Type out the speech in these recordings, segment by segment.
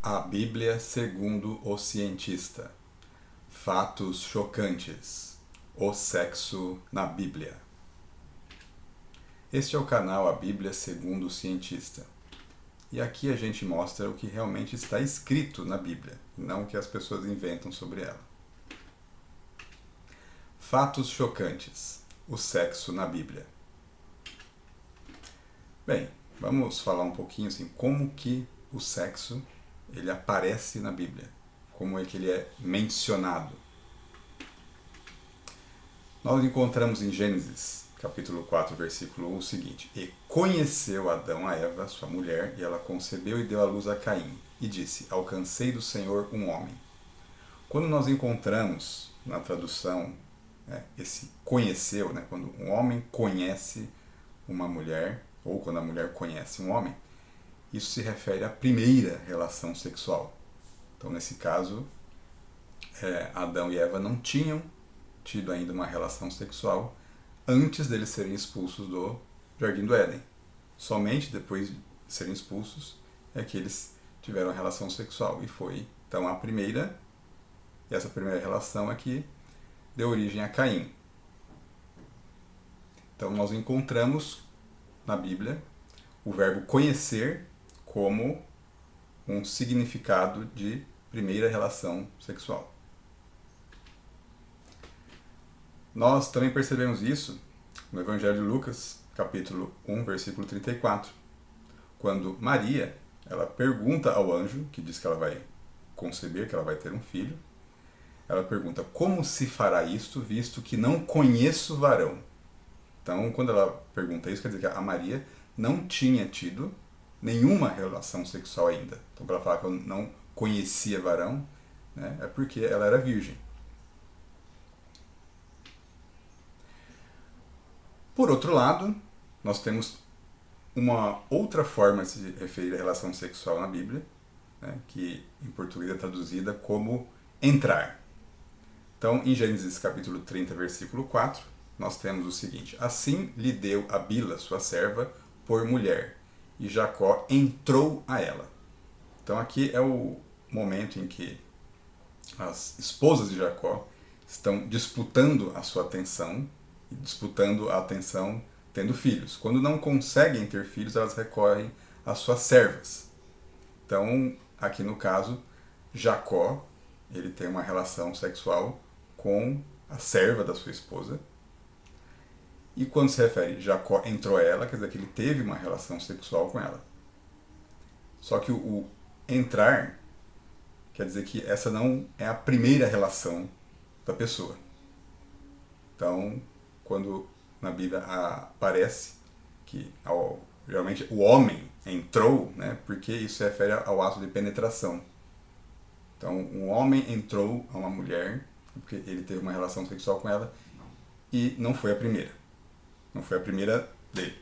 A Bíblia segundo o cientista. Fatos chocantes. O sexo na Bíblia. Este é o canal A Bíblia segundo o cientista. E aqui a gente mostra o que realmente está escrito na Bíblia, não o que as pessoas inventam sobre ela. Fatos chocantes. O sexo na Bíblia. Bem, vamos falar um pouquinho assim, como que o sexo ele aparece na Bíblia, como é que ele é mencionado. Nós encontramos em Gênesis, capítulo 4, versículo 1, o seguinte: E conheceu Adão a Eva, sua mulher, e ela concebeu e deu à luz a Caim, e disse: Alcancei do Senhor um homem. Quando nós encontramos na tradução esse conheceu, quando um homem conhece uma mulher, ou quando a mulher conhece um homem, isso se refere à primeira relação sexual. Então, nesse caso, Adão e Eva não tinham tido ainda uma relação sexual antes deles serem expulsos do Jardim do Éden. Somente depois de serem expulsos é que eles tiveram a relação sexual. E foi, então, a primeira, e essa primeira relação é que deu origem a Caim. Então, nós encontramos na Bíblia o verbo conhecer como um significado de primeira relação sexual. Nós também percebemos isso no Evangelho de Lucas, capítulo 1, versículo 34, quando Maria, ela pergunta ao anjo, que diz que ela vai conceber, que ela vai ter um filho, ela pergunta: como se fará isto, visto que não conheço varão? Então, quando ela pergunta isso, quer dizer que a Maria não tinha tido nenhuma relação sexual ainda. Então, para ela falar que eu não conhecia varão, é porque ela era virgem. Por outro lado, nós temos uma outra forma de se referir à relação sexual na Bíblia, que em português é traduzida como entrar. Então, em Gênesis capítulo 30, versículo 4, nós temos o seguinte: Assim lhe deu a Bila, sua serva, por mulher, e Jacó entrou a ela. Então aqui é o momento em que as esposas de Jacó estão disputando a sua atenção, e disputando a atenção tendo filhos. Quando não conseguem ter filhos, elas recorrem às suas servas. Então, aqui no caso, Jacó, ele tem uma relação sexual com a serva da sua esposa. E quando se refere Jacó entrou a ela, quer dizer que ele teve uma relação sexual com ela. Só que o entrar quer dizer que essa não é a primeira relação da pessoa. Então, quando na Bíblia aparece que geralmente o homem entrou, porque isso se refere ao ato de penetração. Então, um homem entrou a uma mulher porque ele teve uma relação sexual com ela e não foi a primeira. Não foi a primeira dele.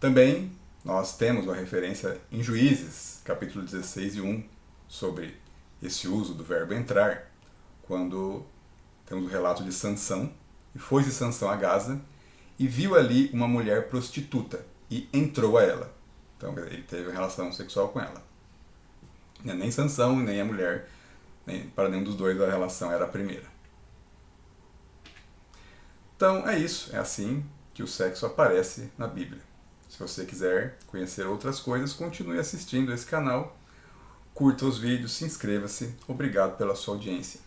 Também nós temos uma referência em Juízes, capítulo 16 e 1, sobre esse uso do verbo entrar, quando temos o relato de Sansão, e foi-se Sansão a Gaza, e viu ali uma mulher prostituta, e entrou a ela. Então ele teve uma relação sexual com ela. Nem Sansão, nem a mulher, para nenhum dos dois a relação era a primeira. Então é isso, é assim que o sexo aparece na Bíblia. Se você quiser conhecer outras coisas, continue assistindo esse canal, curta os vídeos, se inscreva-se. Obrigado pela sua audiência.